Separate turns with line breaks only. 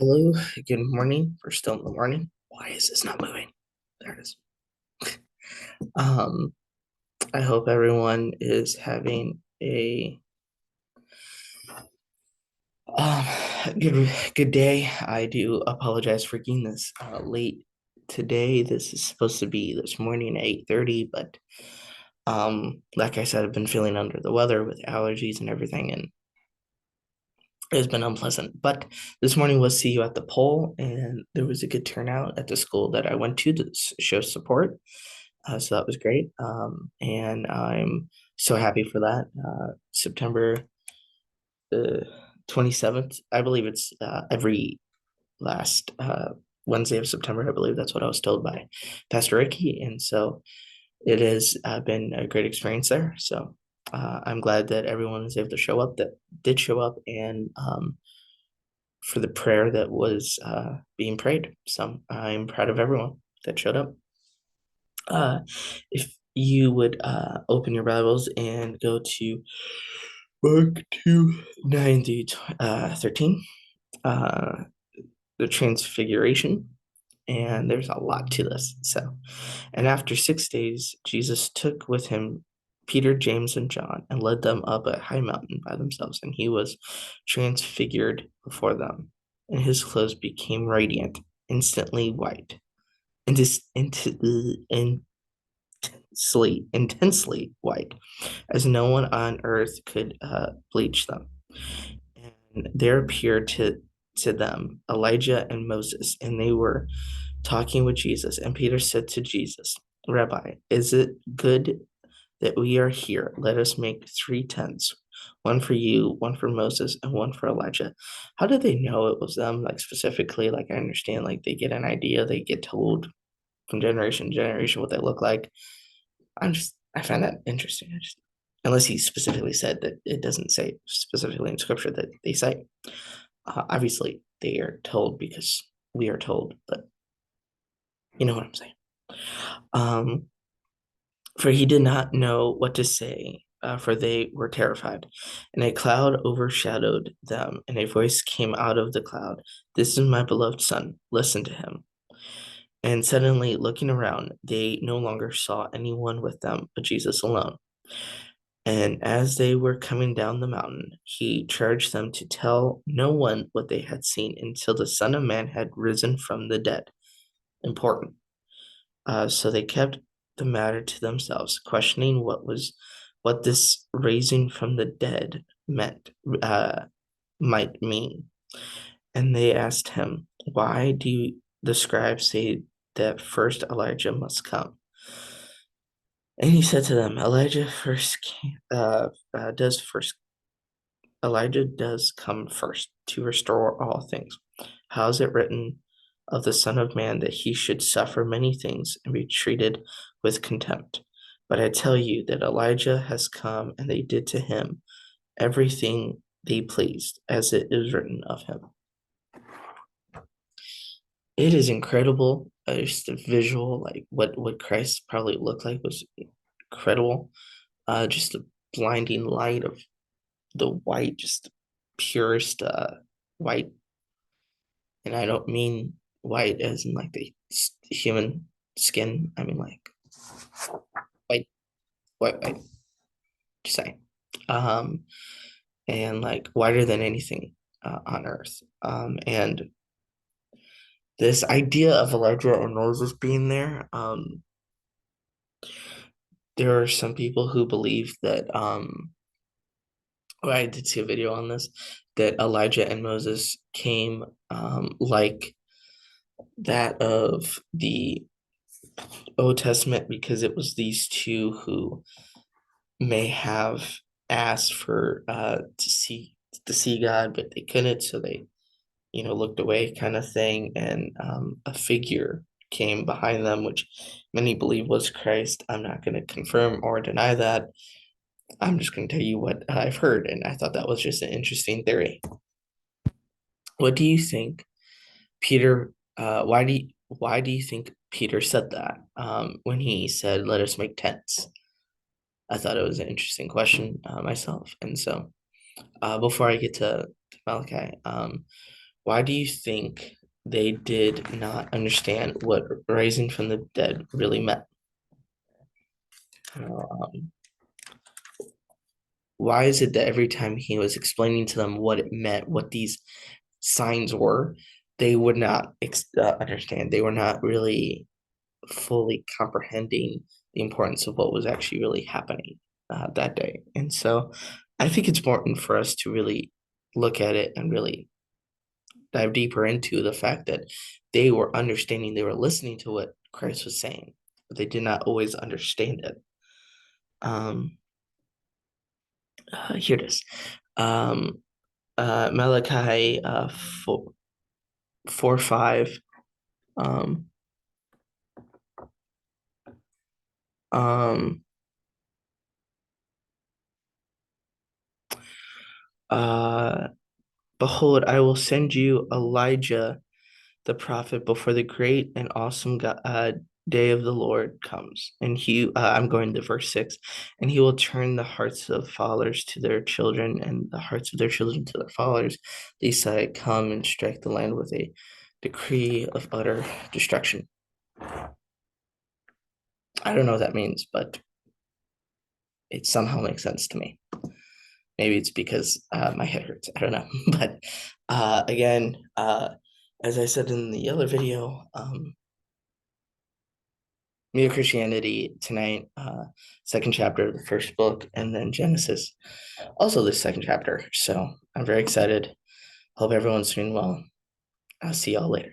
Hello, good morning. We're still in the morning. Why is this not moving? There it is. Um, I hope everyone is having a um good day. I do apologize for getting this late today. This is supposed to be this morning at 8:30, but like I said, I've been feeling under the weather with allergies and everything, and it's been unpleasant. But this morning was see you at the poll, and there was a good turnout at the school that I went to show support. So that was great. And I'm so happy for that. September the 27th, I believe it's every last Wednesday of September. I believe that's what I was told by Pastor Ricky. And so it has been a great experience there. So I'm glad that everyone was able to show up, that did show up, and for the prayer that was being prayed. So I'm proud of everyone that showed up. Uh, if you would open your Bibles and go to Mark 2 9 through 13, uh, the Transfiguration. And there's a lot to this. So, and after 6 days, Jesus took with him Peter, James, and John and led them up a high mountain by themselves, and he was transfigured before them, and his clothes became radiant, instantly white, and intensely white, as no one on earth could bleach them. And there appeared to them Elijah and Moses, and they were talking with Jesus. And Peter said to Jesus, Rabbi, is it good that we are here? Let us make three tents, one for you, one for Moses, and one for Elijah. How did they know it was them? Like specifically, like I understand, like they get an idea, they get told from generation to generation what they look like. I find that interesting. Unless he specifically said that it doesn't say specifically in scripture that they say. Obviously, they are told because we are told, but you know what I'm saying. Um, for he did not know what to say, for they were terrified. And a cloud overshadowed them, and a voice came out of the cloud. This is my beloved son. Listen to him. And suddenly, looking around, they no longer saw anyone with them but Jesus alone. And as they were coming down the mountain, he charged them to tell no one what they had seen until the Son of Man had risen from the dead. Important. So they kept the matter to themselves, questioning what this raising from the dead meant might mean. And they asked him, "Why do the scribes say that first Elijah must come?" And he said to them, does first Elijah does come first to restore all things. How is it written of the Son of Man that he should suffer many things and be treated with contempt? But I tell you that Elijah has come, and they did to him everything they pleased, as it is written of him. It is incredible. Just the visual, like what Christ probably looked like was incredible. Just the blinding light of the white, just the purest white, and I don't mean white as in like the human skin. I mean like white, white. Just saying. Um, and like whiter than anything on Earth. And this idea of Elijah and Moses being there, there are some people who believe that. Well, I did see a video on this that Elijah and Moses came like that of the Old Testament because it was these two who may have asked for to see God, but they couldn't, so they looked away, kind of thing, and a figure came behind them, which many believe was Christ. I'm not going to confirm or deny that. I'm just going to tell you what I've heard, and I thought that was just an interesting theory. What do you think, Peter? Why do you think Peter said that when he said, "Let us make tents"? I thought it was an interesting question myself. And so, before I get to Malachi, Why do you think they did not understand what rising from the dead really meant? You know, why is it that every time he was explaining to them what it meant, what these signs were, they would not understand? They were not really fully comprehending the importance of what was actually really happening that day. And so I think it's important for us to really look at it and really dive deeper into the fact that they were understanding, they were listening to what Christ was saying, but they did not always understand it. Um, Here it is. Um, Malachi 4:5. Um, um, uh, Behold, I will send you Elijah the prophet before the great and awesome day of the Lord comes. And I'm going to verse 6, and he will turn the hearts of fathers to their children and the hearts of their children to their fathers. These say, come and strike the land with a decree of utter destruction. I don't know what that means, but it somehow makes sense to me. Maybe it's because my head hurts. I don't know. But again, as I said in the other video, Mere Christianity tonight, second chapter of the first book, and then Genesis, also the second chapter. So I'm very excited. Hope everyone's doing well. I'll see y'all later.